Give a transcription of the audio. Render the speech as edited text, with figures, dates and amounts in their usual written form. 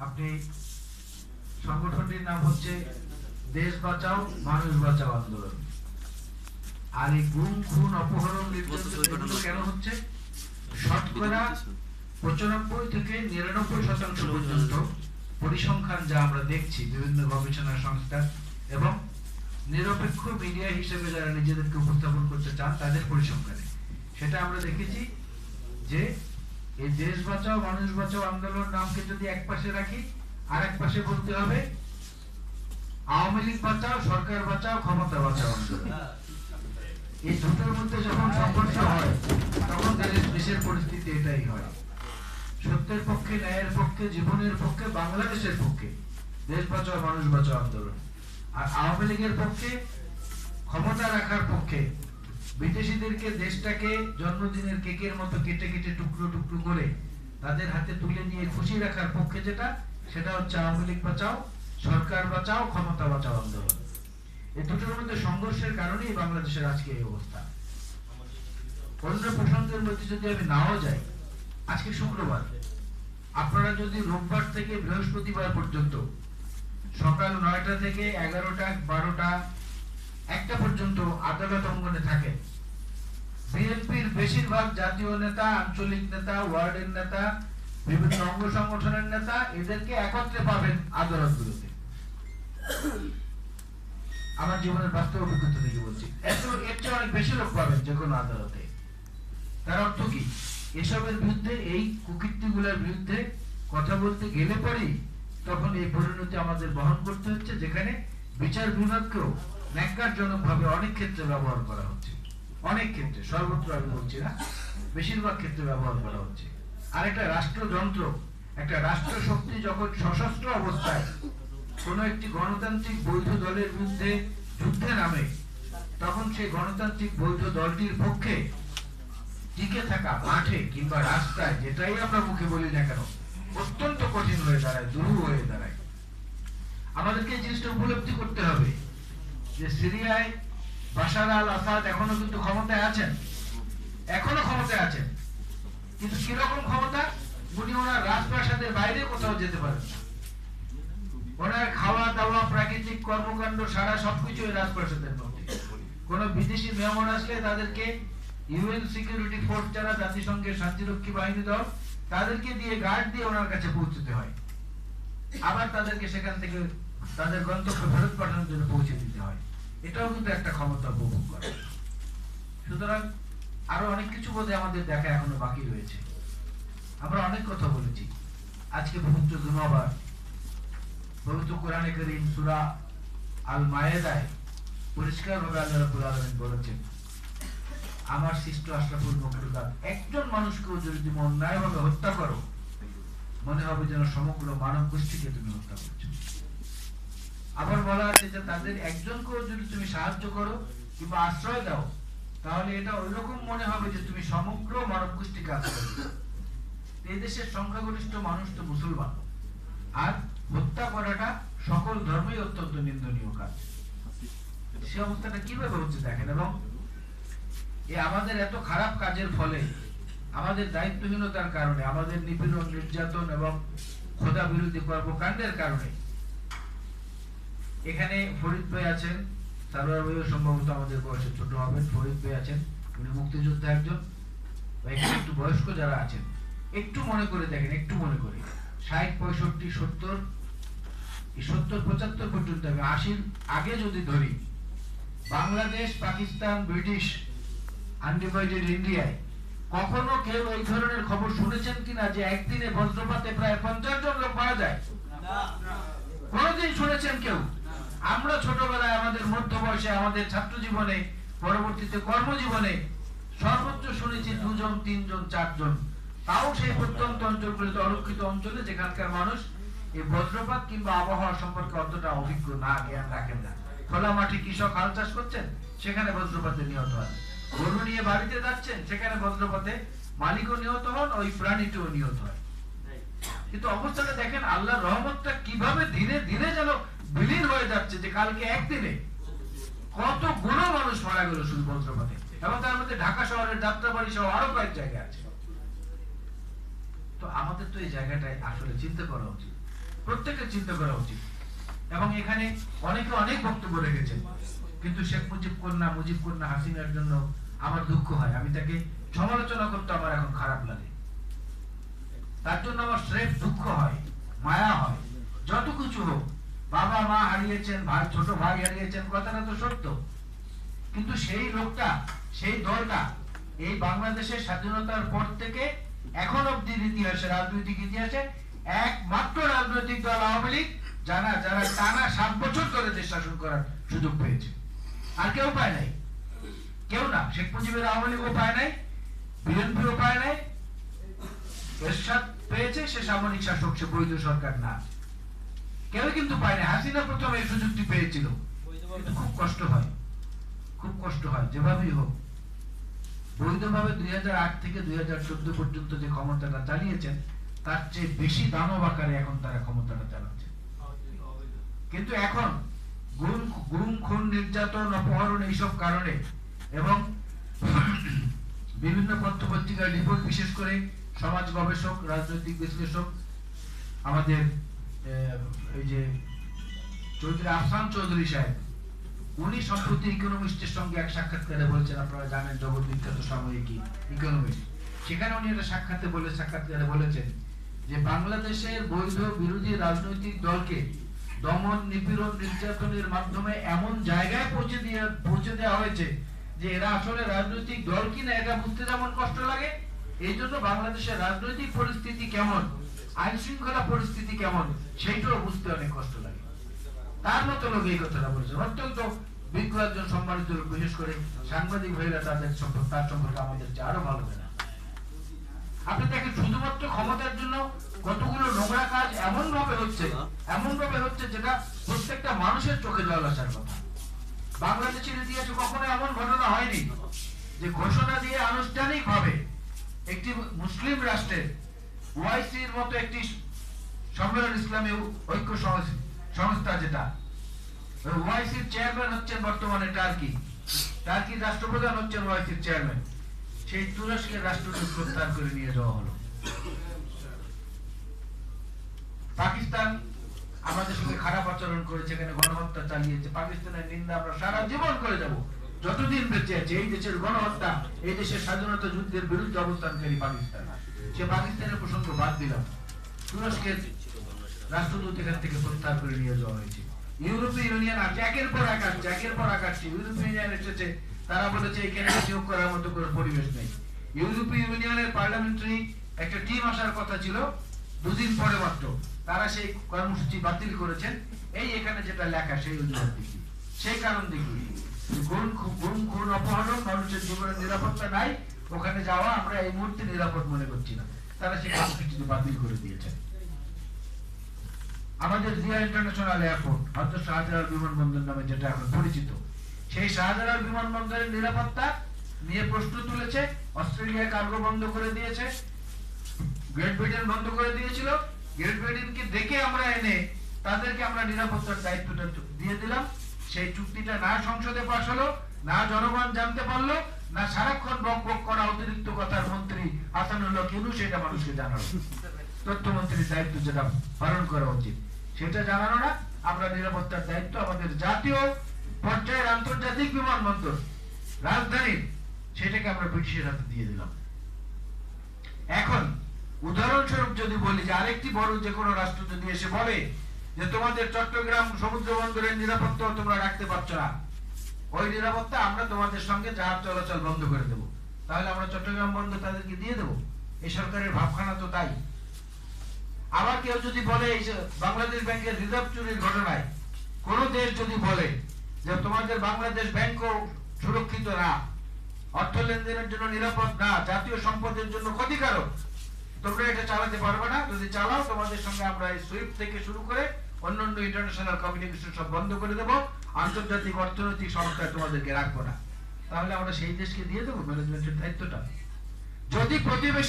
আপনি সংগঠনটির নাম হচ্ছে দেশ বাঁচাও মানুষ বাঁচাও আন্দোলন। আর এই গুম খুন অপহরণ নির্যাতন কেন হচ্ছে? শতকরা 95 থেকে 99% পর্যন্ত পরিসংখ্যান যা আমরা দেখছি বিভিন্ন গবেষণা সংস্থা এবং নিরপেক্ষ মিডিয়া হিসেবে যারা নিজেদেরকে উপস্থাপন করতে চান তাদের পরিসংখ্যানে সেটা আমরা দেখেছি যে এই দেশ বাঁচাও মানুষ বাঁচাও আন্দোলন নামকে যদি এক পাশে রাখি আর এক পাশে বলতে হবে আওয়ামী লীগ বাঁচাও, সরকার বাঁচাও, ক্ষমতা বাঁচাও আন্দোলন। এই দুটোর মধ্যে যখন সংঘর্ষ হয় তখন দেশের পরিস্থিতি এটাই হয়। সত্যের পক্ষে, ন্যায়ের পক্ষে, জীবনের পক্ষে, বাংলাদেশের পক্ষে দেশ বাঁচাও মানুষ বাঁচাও আন্দোলন, আর আওয়ামী লীগের পক্ষে, ক্ষমতা রাখার পক্ষে, বিদেশিদেরকে দেশটাকে জন্মদিনের কেকের মতো কেটে কেটে টুকরো টুকরো করে তাদের হাতে তুলে নিয়ে খুশি রাখার পক্ষে যেটা, সেটা হচ্ছে আওয়ামী লীগ বাঁচাও, সরকার বাঁচাও, ক্ষমতা বাঁচাও আন্দোলন। এই দুটোর মধ্যে সংঘর্ষের কারণেই বাংলাদেশের আজকে এই অবস্থা। অন্য প্রসঙ্গের মধ্যে যদি আমি নাও যাই, আজকে শুক্রবার, আপনারা যদি রোববার থেকে বৃহস্পতিবার পর্যন্ত সকাল 9টা থেকে 11টা, 12টা, 1টা পর্যন্ত আদালত অঙ্গনে থাকেন, বিএনপির বেশিরভাগ জাতীয় নেতা, আঞ্চলিক নেতা, ওয়ার্ডের নেতা, বিভিন্ন অঙ্গ সংগঠনের নেতা এদেরকে একত্রে পাবেন আদালতগুলোতে। আমার জীবনের বাস্তব অভিজ্ঞতা থেকে বলছি, এর চেয়ে অনেক বেশি লোক পাবেন যে কোনো আদালতে। তার অর্থ কি? এসবের বিরুদ্ধে, এই কুকীর্তিগুলোর বিরুদ্ধে কথা বলতে গেলে পরেই তখন এই পরিণতি আমাদের বহন করতে হচ্ছে, যেখানে বিচার বিভাগকেও ন্যাক্কারজনক ভাবে অনেক ক্ষেত্রে ব্যবহার করা হচ্ছে। অনেক ক্ষেত্রে, সর্বত্র আমি বলছি না, বেশিরভাগ ক্ষেত্রে ব্যবহার করা হচ্ছে। আর একটা রাষ্ট্রযন্ত্র, একটা রাষ্ট্র শক্তি যখন সশস্ত্র অবস্থায় কোন একটি গণতান্ত্রিক বৈধ দলের বিরুদ্ধে যুদ্ধে নামে, তখন সেই গণতান্ত্রিক বৈধ দলটির পক্ষে টিকে থাকা মাঠে কিংবা রাস্তায়, যেটাই আমরা মুখে বলি না কেন, অত্যন্ত কঠিন হয়ে দাঁড়ায়, দুরূহ হয়ে দাঁড়ায়। আমাদেরকে এই জিনিসটা উপলব্ধি করতে হবে যে সিরিয়ায় বাশার আল আসাদ এখনো কিন্তু ক্ষমতায় আছেন, এখনো ক্ষমতায় আছেন, কিন্তু কিরকম ক্ষমতা? উনি ওনার রাজপ্রাসাদের বাইরে কোথাও যেতে পারেন না। ওনার খাওয়া দাওয়া, প্রাকৃতিক কর্মকাণ্ড, সারা সবকিছু রাজপ্রাসাদের মধ্যে। কোন বিদেশি মেহমান আসলে তাদেরকে ইউএন সিকিউরিটি ফোর্স, যারা জাতিসংঘের শান্তিরক্ষী বাহিনী দল, তাদেরকে দিয়ে গার্ড দিয়ে ওনার কাছে পৌঁছতে হয়, আবার তাদেরকে সেখান থেকে তাদের গন্তব্যে ফেরত পাঠানোর জন্য পৌঁছে দিতে হয়। এটাও কিন্তু একটা ক্ষমতা উপভোগ করে। সুতরাং আরো অনেক কিছু বোধহয় আমাদের দেখা এখনো বাকি রয়েছে। আমরা অনেক কথা বলেছি। আজকে পবিত্র জুমাবার, পবিত্র কোরআনে কারীম সূরা আল মায়েদায় পরিষ্কারভাবে আল্লাহ রাব্বুল আলামিন বলেছেন, আমার সৃষ্ট আশরাফুল মাখলুকাত একজন মানুষকেও যদি তুমি অন্যায়ভাবে হত্যা করো, মনে হবে যেন সমগ্র মানব গোষ্ঠীকে তুমি হত্যা করছো। আবার বলা আছে যে তাদের একজনকেও যদি তুমি সাহায্য করো কিংবা আশ্রয় দাও, তাহলে এটা ওইরকম মনে হবে যে তুমি সমগ্র মানব গোষ্ঠীকে আশ্রয় দিচ্ছ। এই দেশের সংখ্যাগরিষ্ঠ মানুষ তো মুসলমান, আর হত্যা করাটা সকল ধর্মেই অত্যন্ত নিন্দনীয় কাজ। সে অবস্থাটা কিভাবে হচ্ছে দেখেন। এবং আমাদের এত খারাপ কাজের ফলে, আমাদের দায়িত্বহীনতার কারণে, আমাদের নিপীড়ন, নির্যাতন এবং খোদা বিরোধী কর্মকাণ্ডের কারণে, এখানে ফরিদ ভাই আছেন, সারোয়ার ভাইও সম্ভবত আমাদের বয়সে ছোট হবেন, ফরিদ ভাই আছেন, উনি মুক্তিযোদ্ধা একজন, এখানে একটু বয়স্ক যারা আছেন, একটু মনে করে দেখেন, একটু মনে করে 60, 65, 70, 75 পর্যন্ত, আমি 80 আগে যদি ধরি, বাংলাদেশ, পাকিস্তান, ব্রিটিশ আনডিভাইডেড ইন্ডিয়ায় কখনো কেউ এই ধরনের খবর শুনেছেন কিনা যে একদিনে বজ্রপাতে প্রায় 50 জন লোক মারা যায়? কোনদিন শুনেছেন কেউ? আমরা ছোটবেলায়, আমাদের মধ্য বয়সে, আমাদের ছাত্র জীবনে, পরবর্তীতে কর্মজীবনে সর্বোচ্চ শুনেছি 2 জন, 3 জন, 4 জন, তাও সেই প্রত্যন্ত অঞ্চলগুলিতে, অরক্ষিত অঞ্চলে, যেখানকার মানুষ এই বজ্রপাত কিংবা আবহাওয়া সম্পর্কে অতটা অভিজ্ঞ না, জ্ঞান রাখেন না। খোলা মাঠে কৃষক হাল চাষ করছেন, সেখানে বজ্রপাতে নিহত হয়। গরু নিয়ে বাড়িতে যাচ্ছেন, সেখানে বজ্রপাতে মালিকও নিহত হন, ওই প্রাণীটিও নিহত হয়। কিন্তু অবস্থাটা দেখেন, আল্লাহর রহমতটা কিভাবে ধীরে ধীরে যেন বিলীন হয়ে যাচ্ছে, যে কালকে একদিনে কতগুলো মানুষ মারা গেল শুধু বজ্রপাতে, এবং তার মধ্যে ঢাকা শহরের যাত্রাবাড়ি সহ আরো কয়েক জায়গায় আছে। তো আমাদের তো এই জায়গাটায় আসলে চিন্তা করা উচিত প্রত্যেকের চিন্তা করা উচিত। এবং এখানে অনেকে অনেক বক্তব্য রেখেছেন, কিন্তু শেখ মুজিব কন্যা হাসিনার জন্য আমার দুঃখ হয়। আমি তাকে সমালোচনা করতে আমার এখন খারাপ লাগে, তার জন্য আমার স্রেফ দুঃখ হয়, মায়া হয়। যত কিছু হোক, বাবা মা হারিয়েছেন, ভাই ছোট ভাই হারিয়েছেন, কথাটা তো সত্য, কিন্তু সেই লোকটা, সেই দলটা এই বাংলাদেশের স্বাধীনতার পর থেকে এখন অব্দির ইতিহাসে, রাজনৈতিক ইতিহাসে একমাত্র রাজনৈতিক দল আওয়ামী লীগ যারা টানা 7 বছর ধরে দেশ শাসন করার সুযোগ পেয়েছে। আর কেউ পায় নাই, কেউ না। শেখ মুজিবের আওয়ামী লীগও পায় নাই, বিএনপিও পায় নাই। এরশাদ পেয়েছে, সে সামরিক শাসক, সে বৈধ সরকার না। কেউ কিন্তু পায় না। হাসিনা প্রথমে এই সুযোগটি পেয়েছিল, কিন্তু খুব কষ্ট হয়, খুব কষ্ট হয়। যেভাবেই হোক, বৈধভাবে 2008 থেকে 2014 পর্যন্ত যে ক্ষমতাটা চালিয়েছেন, তার চেয়ে বেশি দানব আকারে এখন তারা ক্ষমতাটা চালাচ্ছে। কিন্তু এখন গুম খুন, নির্যাতন, অপহরণ, এইসব কারণে এবং বিভিন্ন পত্র-পত্রিকার রিপোর্ট, বিশেষ করে সমাজ গবেষক, রাজনৈতিক বিশ্লেষক আমাদের এই যে চৌধুরী আফসান চৌধুরী সাহেব, উনি সম্প্রতি ইকোনমিস্টের সঙ্গে এক সাক্ষাৎকারে বলেছেন, আপনারা জানেন জগৎ বিখ্যাত সাময়িকী ইকোনমিস্ট, সেখানে উনি একটা সাক্ষাৎকারে বলেছেন যে বাংলাদেশের বৈধ বিরোধী রাজনৈতিক দলকে দমন, নিপীড়ন, নির্যাতনের মাধ্যমে এমন জায়গায় পৌঁছে দেওয়া হয়েছে যে এরা আসলে রাজনৈতিক দল কিনা এটা বুঝতে যেমন কষ্ট লাগে, এই জন্য বাংলাদেশের রাজনৈতিক পরিস্থিতি কেমন, আইন শৃঙ্খলা পরিস্থিতি কেমন, সেইটাও বুঝতে অনেক কষ্ট লাগে। তার মতো লোক এই কথাটা বলেছেন, অত্যন্ত বিজ্ঞ একজন সম্মানিত লোক, বিশেষ করে সাংবাদিক ভাইরা তার সম্পর্কে আমাদের চেয়ে আরো ভালো জানে। আপনি দেখেন, শুধুমাত্র ক্ষমতার জন্য কতগুলো নোংরা কাজ এমন ভাবে হচ্ছে যেটা প্রত্যেকটা মানুষের চোখে জল আসার কথা। বাংলাদেশের ইতিহাসে কখনো এমন ঘটনা হয়নি যে ঘোষণা দিয়ে আনুষ্ঠানিক ভাবে একটি মুসলিম রাষ্ট্রের ওআইসির মতো একটি সম্মেলন, ইসলামী ঐক্য সংস্থা, যেটা ওআইসির চেয়ারম্যান হচ্ছেন বর্তমানে টার্কির রাষ্ট্রপ্রধান হচ্ছেন ওআইসির চেয়ারম্যান, সেই তুরস্কের রাষ্ট্রদূত প্রত্যাহার করে নিয়ে যাওয়া হলো। পাকিস্তান আমাদের সঙ্গে খারাপ আচরণ করেছে, এখানে গণহত্যা চালিয়েছে। পাকিস্তানের নিন্দা আমরা সারা জীবন করে যাব, যতদিন বেঁচে আছে। এই দেশের গণহত্যা, এই দেশের স্বাধীনতা যুদ্ধের বিরুদ্ধে অবস্থানকারী পাকিস্তান, সে পাকিস্তানের প্রসঙ্গ বাদ দিলাম। তুরস্কের রাষ্ট্রদূত এখান থেকে প্রত্যাহার করে নিয়ে যাওয়া হয়েছে। ইউরোপীয় ইউনিয়ন আসছে, একের পর এক আসছে। ইউরোপীয় ইউনিয়ন এসেছে, তারা বলেছে এখানে নিয়োগ করার মতো করে পরিবেশ নেই। ইউরোপীয় ইউনিয়নের পার্লামেন্টারি একটা টিম আসার কথা ছিল, 2 দিন পরে মাত্র তারা সেই কর্মসূচি বাতিল করেছেন। এই এখানে যেটা লেখা, সেই অজুহাত দেখি, সেই কারণ দেখি, গুম খুন, অপহরণ, মানুষের জীবনের নিরাপত্তা নাই, ওখানে যাওয়া আমরা এই মুহূর্তে নিরাপদ মনে করছি না, তারা সেই কর্মসূচি বাতিল করে দিয়েছেন। আমাদের জিয়া ইন্টারন্যাশনাল এয়ারপোর্ট, অর্থাৎ শাহজালাল বিমানবন্দর নামে যেটা এখন পরিচিত, সেই শাহজালাল বিমানবন্দরের নিরাপত্তা নিয়ে প্রশ্ন তুলেছে। অস্ট্রেলিয়া কার্গো বন্ধ করে দিয়েছে, গ্রেট ব্রিটেন বন্ধ করে দিয়েছিল। গ্রেট ব্রিটেনকে দেখে আমরা এনে তাদেরকে আমরা নিরাপত্তার দায়িত্বটা দিয়ে দিলাম। সেই চুক্তিটা না সংসদে পাস হলো, না জনগণ জানতে পারলো, না সারাক্ষণ বক করা অতিরিক্ত কথার মন্ত্রী হাসানুল্লাহ ইউনূস সেটা মানুষকে জানালো। তথ্যমন্ত্রীর দায়িত্ব যেটা পালন করা উচিত সেটা জানানো না, আমরা নিরাপত্তার দায়িত্ব আমাদের জাতীয় পর্যায়ের আন্তর্জাতিক বিমানবন্দর রাজধানীর, সেটাকে আমরা ব্রিটিশের হাতে দিয়ে দিলাম। এখন উদাহরণস্বরূপ যদি বলি যে আরেকটি বড় যে কোনো রাষ্ট্র যদি এসে বলে যে তোমাদের চট্টগ্রাম সমুদ্র বন্দরের নিরাপত্তা তোমরা রাখতে পারছো না, ওই নিরাপত্তা আমরা তোমাদের সঙ্গে জাহাজ চলাচল বন্ধ করে দেবো, তাহলে আমরা চট্টগ্রাম বন্দর তাদেরকে দিয়ে দেবো? এই সরকারের ভাবখানা তো তাই। আবার কেউ যদি বলে এই যে বাংলাদেশ ব্যাংকের রিজার্ভ চুরির ঘটনায় কোন দেশ যদি বলে যে তোমাদের বাংলাদেশ ব্যাংকও সুরক্ষিত না, অর্থ লেনদেনের জন্য নিরাপদ না, জাতীয় সম্পদের জন্য ক্ষতিকারক, তোমরা এটা চালাতে পারবে না, যদি চালাও তোমাদের সঙ্গে আমরা এই সুইফট থেকে শুরু করে অন্যান্য ইন্টারন্যাশনাল কমিউনিকেশন সব বন্ধ করে দেবো, আন্তর্জাতিক অর্থনৈতিক সংস্থায় তোমাদেরকে রাখবো না, তাহলে আমরা সেই দেশকে দিয়ে দেবো ম্যানেজমেন্টের দায়িত্বটা? যদি প্রতিবেশী